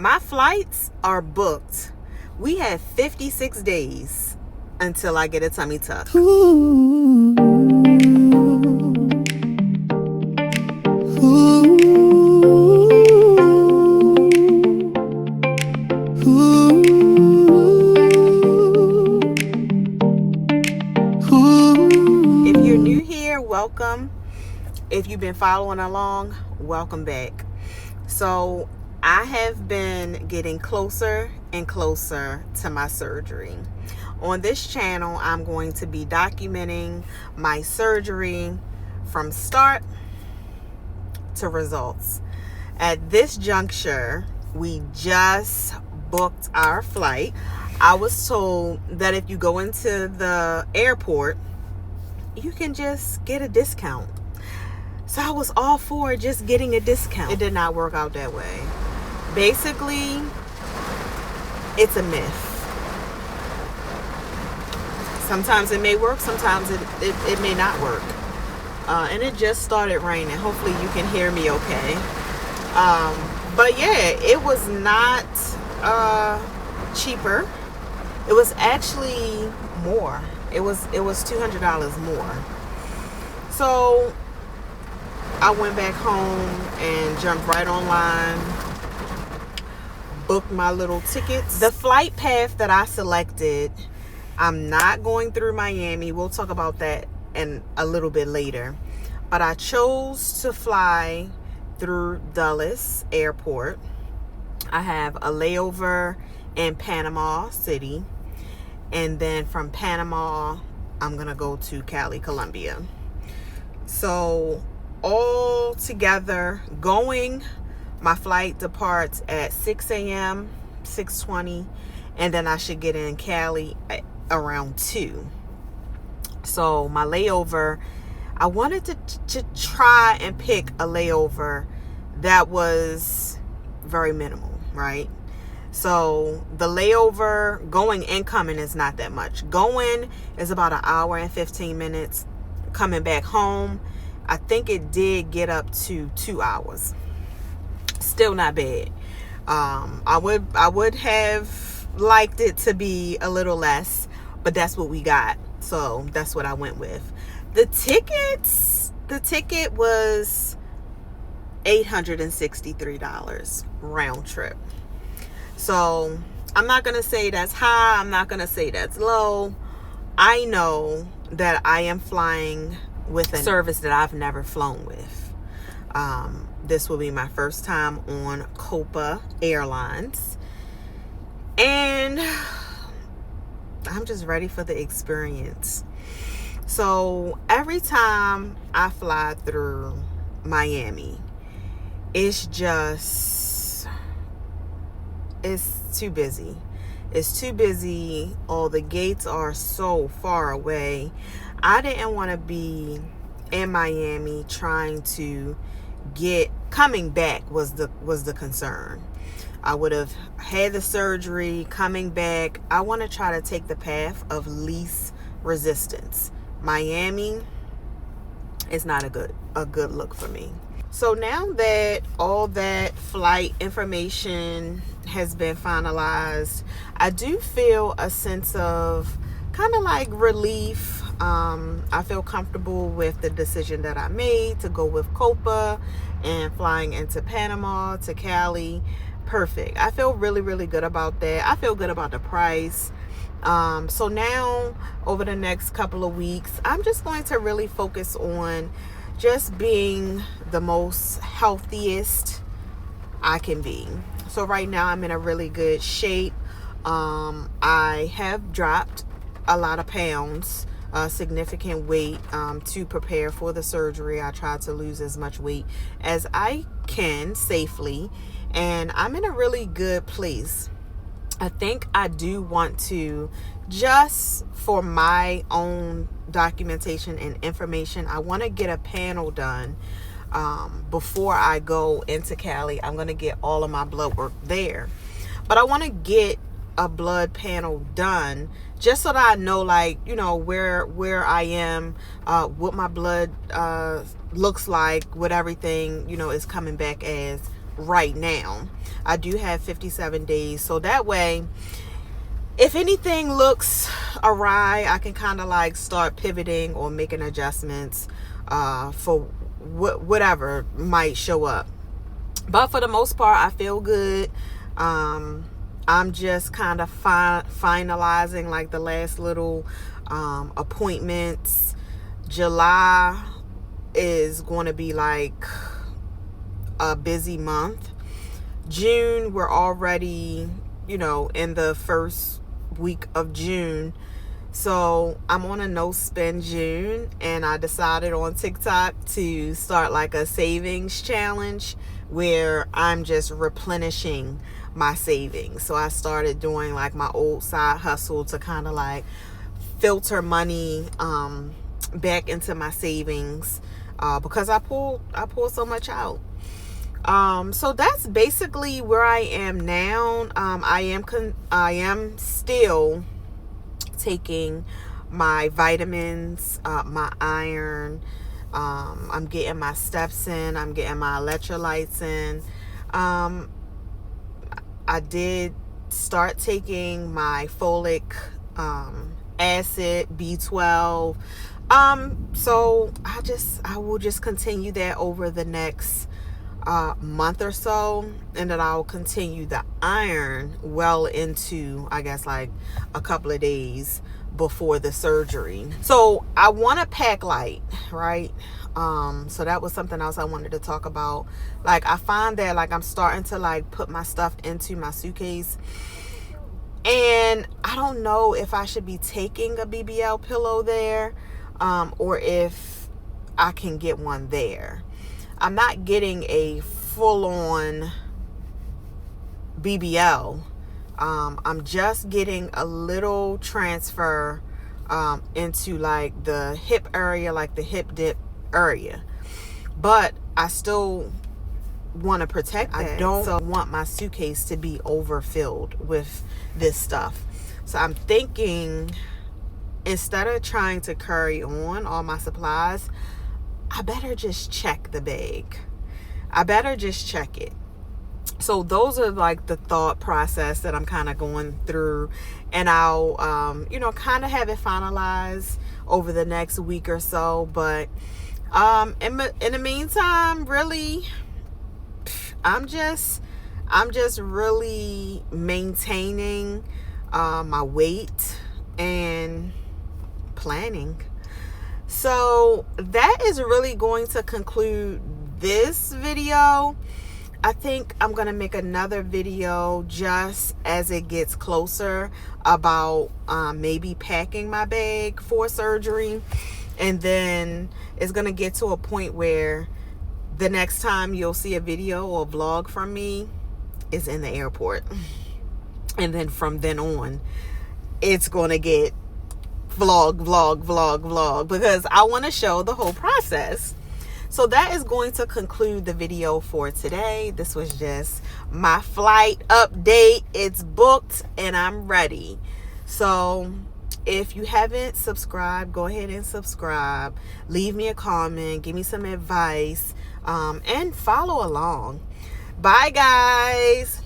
My flights are booked. We have 56 days until I get a tummy tuck. If you're new here, welcome. If you've been following along, welcome back. So I have been getting closer and closer to my surgery. On this channel, I'm going to be documenting my surgery from start to results. At this juncture, we just booked our flight. I was told that if you go into the airport, you can just get a discount. So I was all for just getting a discount. It did not work out that way. Basically, it's a myth. Sometimes it may work, sometimes it may not work. And it just started raining. Hopefully you can hear me okay. But yeah, it was not cheaper. It was actually more. It was $200 more. So I went back home and jumped right online, booked my little tickets. The flight path that I selected, I'm not going through Miami. We'll talk about that in a little bit later. But I chose to fly through Dulles Airport. I have a layover in Panama City. And then from Panama, I'm going to go to Cali, Colombia. So all together going, my flight departs at 6 a.m., 6:20. And then I should get in Cali at around 2. So my layover, I wanted to try and pick a layover that was very minimal, right? So the layover going and coming is not that much. Going is about an hour and 15 minutes. Coming back home, I think it did get up to 2 hours. Still not bad. I would have liked it to be a little less, but that's what we got. So that's what I went with. The ticket was $863 round trip. So I'm not going to say that's high. I'm not going to say that's low. I know that I am flying with a service that I've never flown with. This will be my first time on Copa Airlines. And I'm just ready for the experience. So every time I fly through Miami, it's too busy. It's too busy. All the gates are so far away. I didn't want to be in Miami trying to coming back was the concern. I would have had the surgery, coming back. I want to try to take the path of least resistance. Miami is not a good look for me. So now that all that flight information has been finalized, I do feel a sense of kind of like relief. I feel comfortable with the decision that I made to go with Copa and flying into Panama to Cali. Perfect. I feel really, really good about that. I feel good about the price. So now over the next couple of weeks, I'm just going to really focus on just being the most healthiest I can be. So right now I'm in a really good shape. I have dropped a lot of pounds, significant weight, to prepare for the surgery. I tried to lose as much weight as I can safely, and I'm in a really good place. I think I do want to, just for my own documentation and information, I want to get a panel done before I go into Cali. I'm going to get all of my blood work there. But I want to get a blood panel done just so that I know, like, you know, where I am, what my blood looks like, what everything, you know, is coming back as right now. I do have 57 days. So that way, if anything looks awry, I can kind of like start pivoting or making adjustments for whatever might show up. But for the most part, I feel good. I'm just kind of finalizing like the last little appointments. July is going to be like a busy month. June, we're already, in the first week of June. So I'm on a no spend June, and I decided on TikTok to start like a savings challenge where I'm just replenishing my savings. So I started doing like my old side hustle to kind of like filter money back into my savings because I pull so much out. So that's basically where I am now. I am still taking my vitamins, my iron. I'm getting my steps in. I'm getting my electrolytes in. I did start taking my folic acid, B12. So I will just continue that over the next month or so, and then I'll continue the iron well into, I guess, like a couple of days before the surgery. So I want to pack light, right? So that was something else I wanted to talk about. Like, I find that like I'm starting to like put my stuff into my suitcase, and I don't know if I should be taking a BBL pillow there, or if I can get one there. I'm not getting a full-on BBL. I'm just getting a little transfer into like the hip area, like the hip dip area. But I still want to protect that. I don't want my suitcase to be overfilled with this stuff. So I'm thinking, instead of trying to carry on all my supplies, I better just check the bag. I better just check it. So those are like the thought process that I'm kind of going through, and I'll kind of have it finalized over the next week or so. But in the meantime, really, I'm just really maintaining my weight and planning. So that is really going to conclude this video. I think I'm going to make another video just as it gets closer about maybe packing my bag for surgery. And then it's going to get to a point where the next time you'll see a video or vlog from me is in the airport. And then from then on, it's going to get vlog, because I want to show the whole process. So that is going to conclude the video for today. This was just my flight update. It's booked and I'm ready. So if you haven't subscribed, go ahead and subscribe. Leave me a comment, give me some advice, and follow along. Bye, guys.